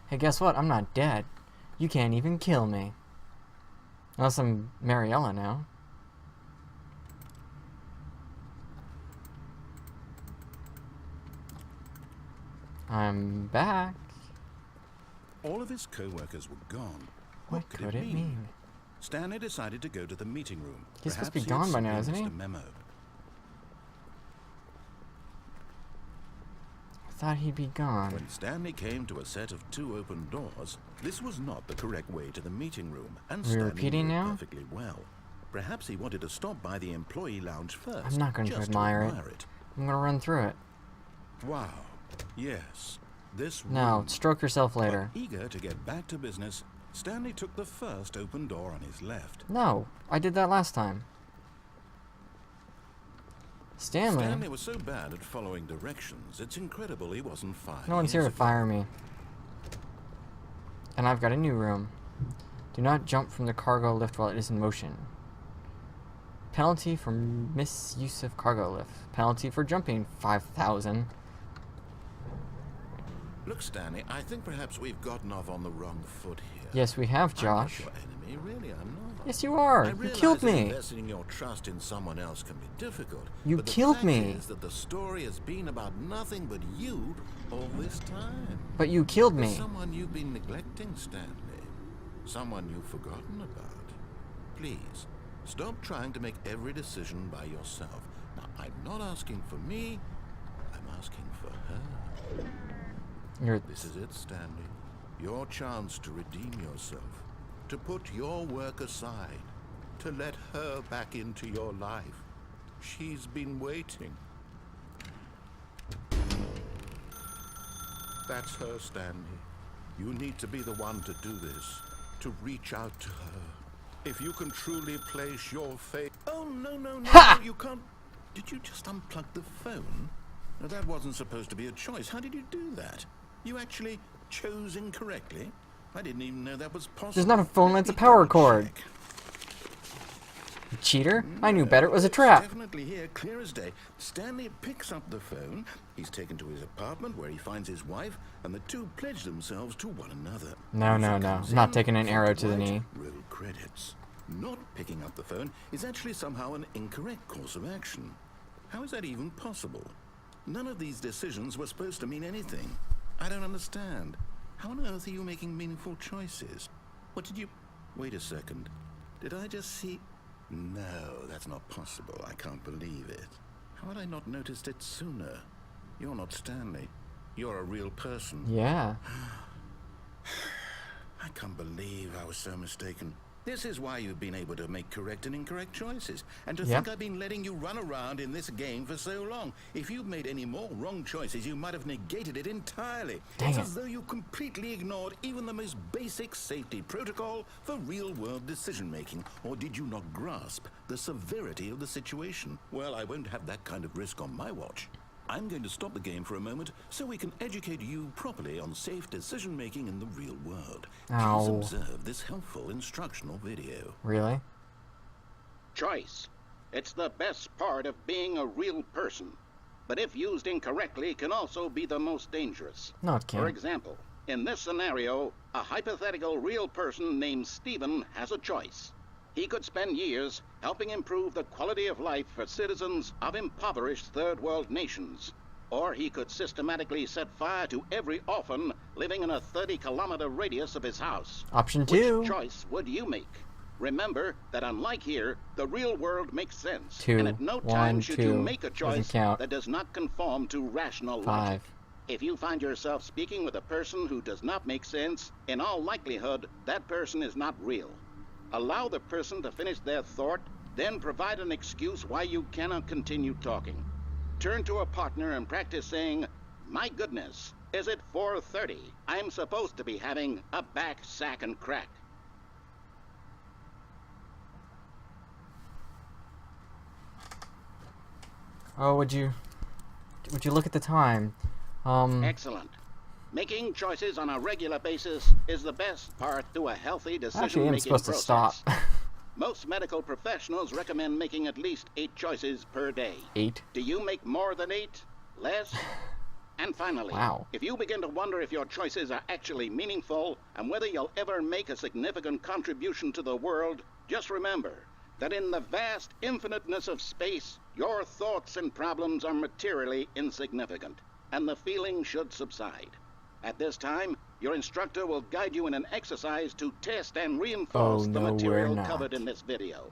Hey, guess what? I'm not dead. You can't even kill me. Unless I'm Mariella now. I'm back. All of his co-workers were gone. What could it mean? Stanley decided to go to the meeting room. He's supposed to be gone by now, isn't he? A memo. I thought he'd be gone. When Stanley came to a set of 2 open doors, this was not the correct way to the meeting room, and We're Stanley repeating knew it now? perfectly well. Perhaps he wanted to stop by the employee lounge first. I'm not going to admire it. I'm going to run through it. Wow. Yes. This No, room. stroke yourself later. But eager to get back to business, Stanley took the first open door on his left. No, I did that last time. Stanley was so bad at following directions, it's incredible he wasn't fired. No one's here to fire me. And I've got a new room. Do not jump from the cargo lift while it is in motion. Penalty for misuse of cargo lift. Penalty for jumping, 5,000. Look, Stanley, I think perhaps we've gotten off on the wrong foot here. Yes, we have, Josh. I'm not your enemy, really, I'm not. Yes, you are. You killed me. Investing your trust in someone else can be difficult. You killed me. But the fact is that the story has been about nothing but you all this time. But you killed me. There's someone you've been neglecting, Stanley. Someone you've forgotten about. Please, stop trying to make every decision by yourself. Now, I'm not asking for me. I'm asking for her. This is it, Stanley. Your chance to redeem yourself. To put your work aside. To let her back into your life. She's been waiting. That's her, Stanley. You need to be the one to do this. To reach out to her. If you can truly place your faith... Oh, no, you can't... Did you just unplug the phone? No, that wasn't supposed to be a choice. How did you do that? You actually chose incorrectly? I didn't even know that was possible. There's not a phone, that's a power cord. You cheater? I knew better. It was a trap. Definitely here, clear as day. Stanley picks up the phone. He's taken to his apartment where he finds his wife, and the two pledge themselves to one another. No. I'm not taking an arrow to the knee. Roll credits. Not picking up the phone is actually somehow an incorrect course of action. How is that even possible? None of these decisions were supposed to mean anything. I don't understand. How on earth are you making meaningful choices? What did you... Wait a second. Did I just see... No, that's not possible. I can't believe it. How had I not noticed it sooner? You're not Stanley. You're a real person. Yeah. I can't believe I was so mistaken. This is why you've been able to make correct and incorrect choices. And to think I've been letting you run around in this game for so long. If you'd made any more wrong choices, you might have negated it entirely. It's as though you completely ignored even the most basic safety protocol for real-world decision-making. Or did you not grasp the severity of the situation? Well, I won't have that kind of risk on my watch. I'm going to stop the game for a moment so we can educate you properly on safe decision-making in the real world. Please observe this helpful instructional video. Really? Choice. It's the best part of being a real person. But if used incorrectly, can also be the most dangerous. No, it can't. For example, in this scenario, a hypothetical real person named Stephen has a choice. He could spend years helping improve the quality of life for citizens of impoverished third world nations. Or he could systematically set fire to every orphan living in a 30-kilometer radius of his house. Option 2. Which choice would you make? Remember that unlike here, the real world makes sense. 2. And at no time 1, should 2. you make a choice that does not conform to rational 5. logic. If you find yourself speaking with a person who does not make sense, in all likelihood, that person is not real. Allow the person to finish their thought, then provide an excuse why you cannot continue talking. Turn to a partner and practice saying, "My goodness, is it 4:30? I'm supposed to be having a back, sack, and crack." Oh, would you look at the time? Excellent. Making choices on a regular basis is the best part to a healthy decision-making Actually, I'm supposed process. to stop. Most medical professionals recommend making at least 8 choices per day. 8? Do you make more than 8? Less? And finally, Wow. if you begin to wonder if your choices are actually meaningful and whether you'll ever make a significant contribution to the world, just remember that in the vast infiniteness of space, your thoughts and problems are materially insignificant, and the feeling should subside. At this time, your instructor will guide you in an exercise to test and reinforce the material covered in this video.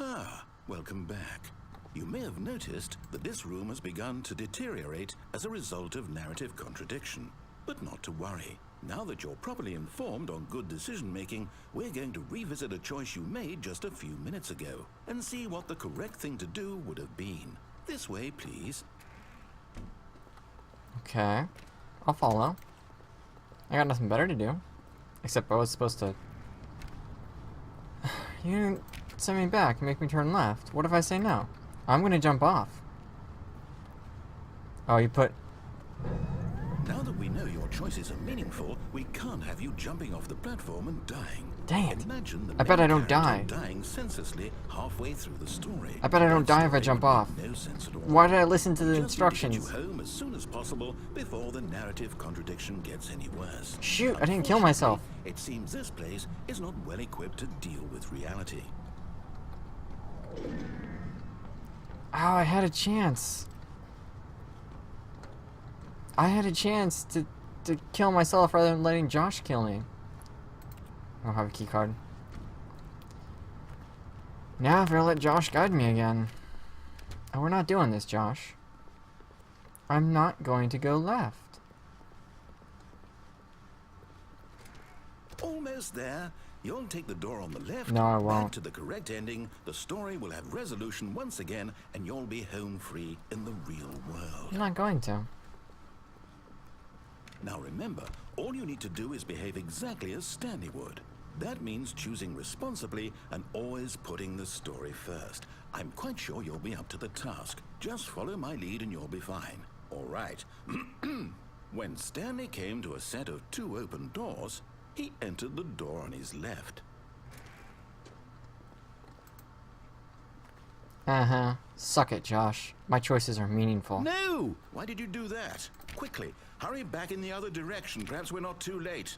Ah, welcome back. You may have noticed that this room has begun to deteriorate as a result of narrative contradiction. But not to worry. Now that you're properly informed on good decision-making, we're going to revisit a choice you made just a few minutes ago and see what the correct thing to do would have been. This way, please. Okay. I'll follow. I got nothing better to do. Except I was supposed to... You didn't send me back and make me turn left. What if I say no? I'm gonna jump off. Oh, you put... Now that we know your choices are meaningful, we can't have you jumping off the platform and dying. Dang it. Imagine the I bet I main don't die. character dying senselessly halfway through the story. I bet I don't That die if I story jump would off. make no sense at all. Why did I listen to the Just instructions? need to get you home as soon as possible before the narrative contradiction gets any worse. Shoot, I didn't kill myself. Unfortunately, it seems this place is not well equipped to deal with reality. Oh, I had a chance. I had a chance to kill myself rather than letting Josh kill me. I don't have a key card. Now I've got to let Josh guide me again. Oh, we're not doing this, Josh. I'm not going to go left. Almost there. You'll take the door on the left. No, I back won't. to the correct ending. The story will have resolution once again, and you'll be home free in the real world. I'm not going to. Now remember, all you need to do is behave exactly as Stanley would. That means choosing responsibly and always putting the story first. I'm quite sure you'll be up to the task. Just follow my lead and you'll be fine. All right. When Stanley came to a set of 2 open doors, he entered the door on his left. Uh-huh. Suck it, Josh. My choices are meaningful. No! Why did you do that? Quickly, hurry back in the other direction. Perhaps we're not too late.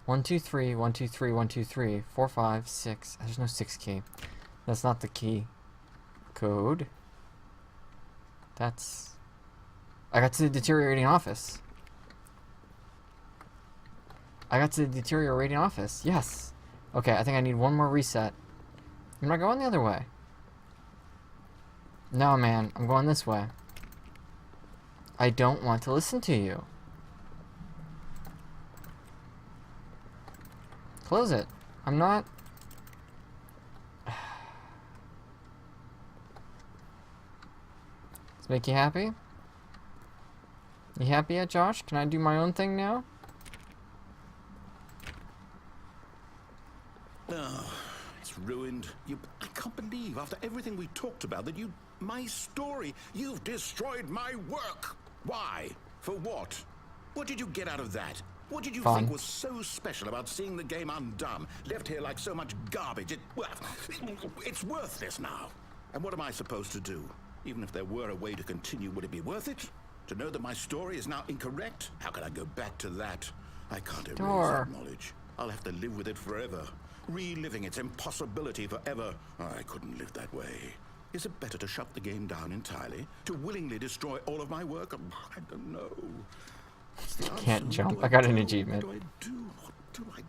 1, 2, 3, 1, 2, 3, 1, 2, 3, 4, 5, 6. There's no 6 key. That's not the key code. That's... I got to the deteriorating office. I got to the deteriorating office. Yes. Okay, I think I need one more reset. I'm not going the other way. No, man. I'm going this way. I don't want to listen to you. Close it. I'm not... Does it make you happy? You happy yet, Josh? Can I do my own thing now? Oh, it's ruined. I can't believe, after everything we talked about, that you... My story. You've destroyed my work. Why? For what? What did you get out of that? What did you think was so special about seeing the game undone, left here like so much garbage? It's worthless now. And what am I supposed to do? Even if there were a way to continue, would it be worth it? To know that my story is now incorrect? How can I go back to that? I can't erase that knowledge. I'll have to live with it forever. Reliving its impossibility forever. I couldn't live that way. Is it better to shut the game down entirely? To willingly destroy all of my work? I don't know. I can't jump. I got an achievement. What do? What do I...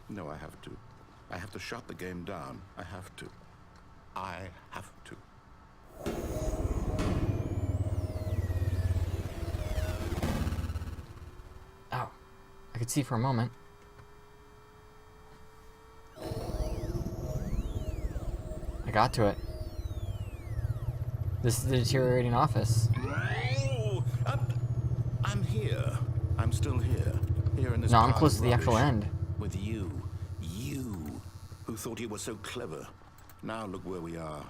No, I have to. I have to shut the game down. I have to. I have to. Oh. I could see for a moment. I got to it. This is the deteriorating office. Oh, I'm here. I'm still here. Here in this No, I'm pile close of to the actual rubbish. end. With you. You, who thought you were so clever. Now look where we are.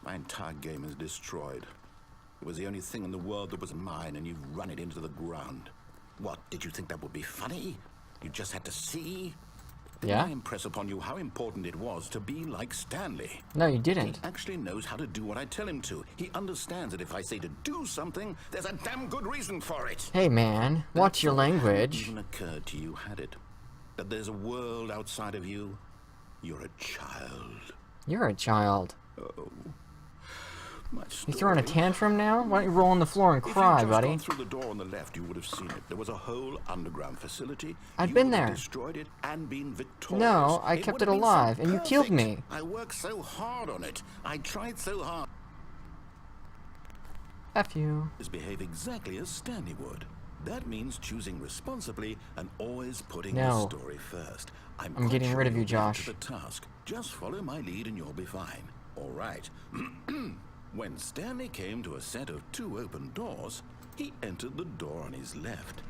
My entire game is destroyed. It was the only thing in the world that was mine, and you've run it into the ground. What, did you think that would be funny? You just had to see? Didn't I impress upon you how important it was to be like Stanley? No, you didn't. He actually knows how to do what I tell him to. He understands that if I say to do something, there's a damn good reason for it. Hey man, watch your language. Even occurred to you, had it? That there's a world outside of you? You're a child. You're a child. Oh. You throwing a tantrum now? Why don't you roll on the floor and cry, buddy? If you'd just gone through the door on the left, you would have seen it. There was a whole underground facility. I'd been there. Destroyed it and been victorious. No, I kept it alive, and you killed me. I worked so hard on it. I tried so hard. F you. Behave exactly as Stanley would. That means choosing responsibly and always putting No. the story first. I'm getting rid of you, Josh. The task. Just follow my lead and you'll be fine. All right. When Stanley came to a set of 2 open doors, he entered the door on his left.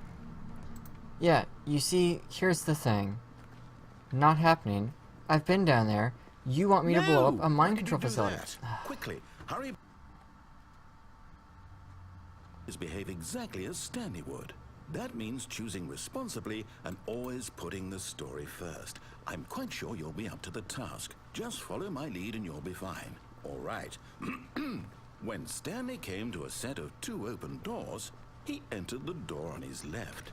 Yeah, you see, here's the thing. Not happening. I've been down there. You want me to blow up a mind control facility. Quickly, hurry. Behave exactly as Stanley would. That means choosing responsibly and always putting the story first. I'm quite sure you'll be up to the task. Just follow my lead and you'll be fine. All right. When Stanley came to a set of 2 open doors, he entered the door on his left.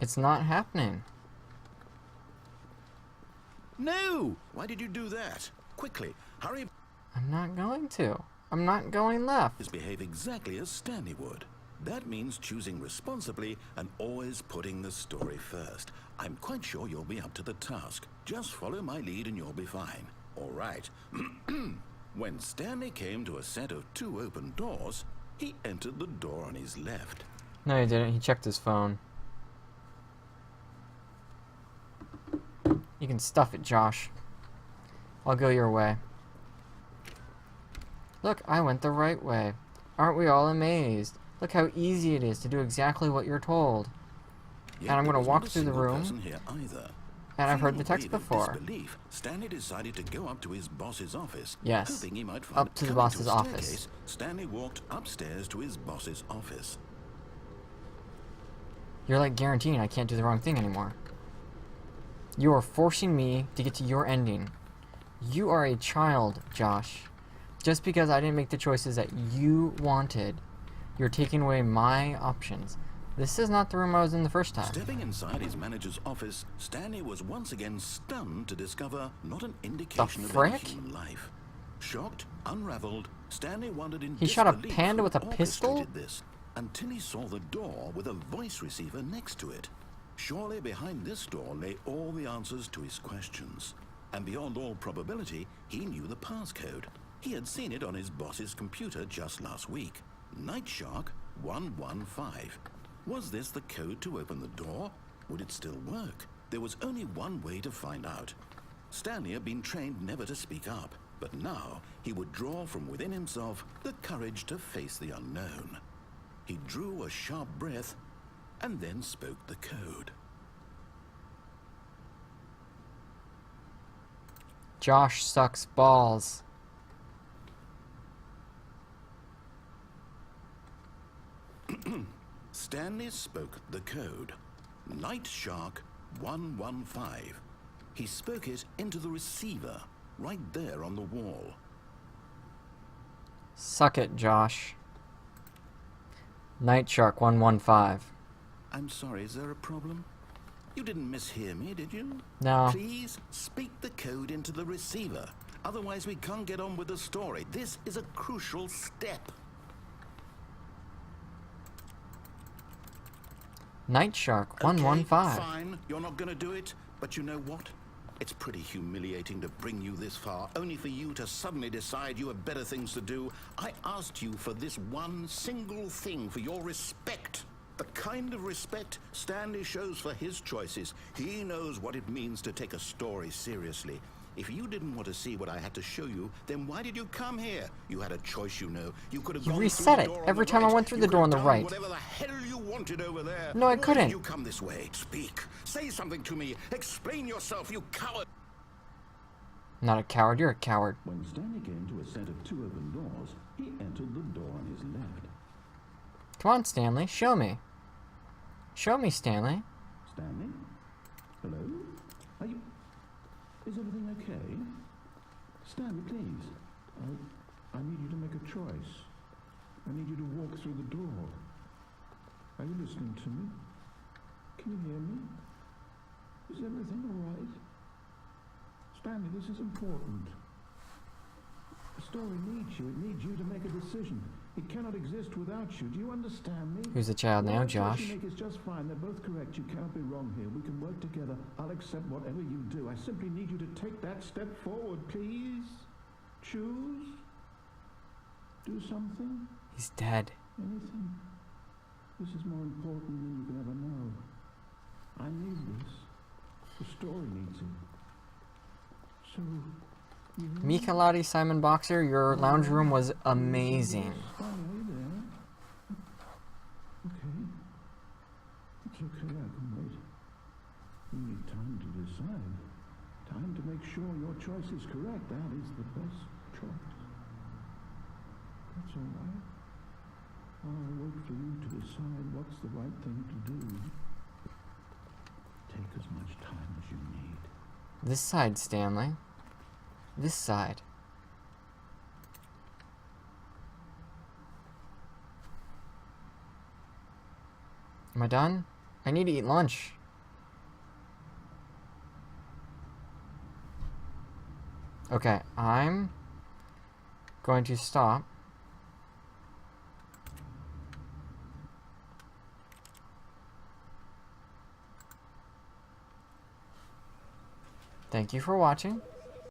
It's not happening. No! Why did you do that? Quickly, hurry. I'm not going to. I'm not going left. Behave exactly as Stanley would. That means choosing responsibly and always putting the story first. I'm quite sure you'll be up to the task. Just follow my lead and you'll be fine. All right. When Stanley came to a set of 2 open doors, he entered the door on his left. No, he didn't. He checked his phone. You can stuff it, Josh. I'll go your way. Look, I went the right way. Aren't we all amazed? Look how easy it is to do exactly what you're told. And I'm going to walk through the room. And I've heard the text before. Stanley decided to go up to his boss's office. Yes, hoping he might find up to the boss's office. Stanley walked upstairs to his boss's office. You're like guaranteeing I can't do the wrong thing anymore. You are forcing me to get to your ending. You are a child, Josh. Just because I didn't make the choices that you wanted, you're taking away my options. This is not the room I was in the first time. Stepping inside his manager's office, Stanley was once again stunned to discover not an indication of any human life. Shocked, unraveled, Stanley wondered in He shot a disbelief panda who with a pistol? orchestrated this, until he saw the door with a voice receiver next to it. Surely behind this door lay all the answers to his questions. And beyond all probability, he knew the passcode. He had seen it on his boss's computer just last week. Night Shark 115. Was this the code to open the door? Would it still work? There was only one way to find out. Stanley had been trained never to speak up, but now he would draw from within himself the courage to face the unknown. He drew a sharp breath and then spoke the code. Josh sucks balls. Stanley spoke the code. Night Shark 115. He spoke it into the receiver, right there on the wall. Suck it, Josh. Night Shark 115. I'm sorry, is there a problem? You didn't mishear me, did you? No. Please speak the code into the receiver. Otherwise we can't get on with the story. This is a crucial step. Night Shark 115. Okay, fine, you're not going to do it, but you know what? It's pretty humiliating to bring you this far, only for you to suddenly decide you have better things to do. I asked you for this one single thing, for your respect. The kind of respect Stanley shows for his choices. He knows what it means to take a story seriously. If you didn't want to see what I had to show you, then why did you come here? You had a choice, you know. You could have You gone reset through it the door on every the time I right. went through You the door on could the have right. done whatever the hell you wanted over there. No, I Why couldn't. did you come this way? Speak. Say something to me. Explain yourself, you coward. Not a coward, you're a coward. When Stanley came to a set of 2 open doors, he entered the door on his left. Come on, Stanley, show me. Show me, Stanley. Stanley? Hello? Is everything okay? Stanley, please. I need you to make a choice. I need you to walk through the door. Are you listening to me? Can you hear me? Is everything all right? Stanley, this is important. The story needs you. It needs you to make a decision. It cannot exist without you. Do you understand me? Who's the child now, Josh? What you make is just fine. They're both correct. You cannot be wrong here. We can work together. I'll accept whatever you do. I simply need you to take that step forward, please. Choose. Do something. He's dead. Anything. This is more important than you can ever know. I need this. The story needs it. So... Mika Lottie, Simon Boxer, your lounge room was amazing. Are you there? Okay. It's okay, I can wait. You need time to decide. Time to make sure your choice is correct. That is the best choice. That's all right. I'll wait for you to decide what's the right thing to do. Take as much time as you need. This side, Stanley. This side. Am I done? I need to eat lunch. Okay, I'm going to stop. Thank you for watching.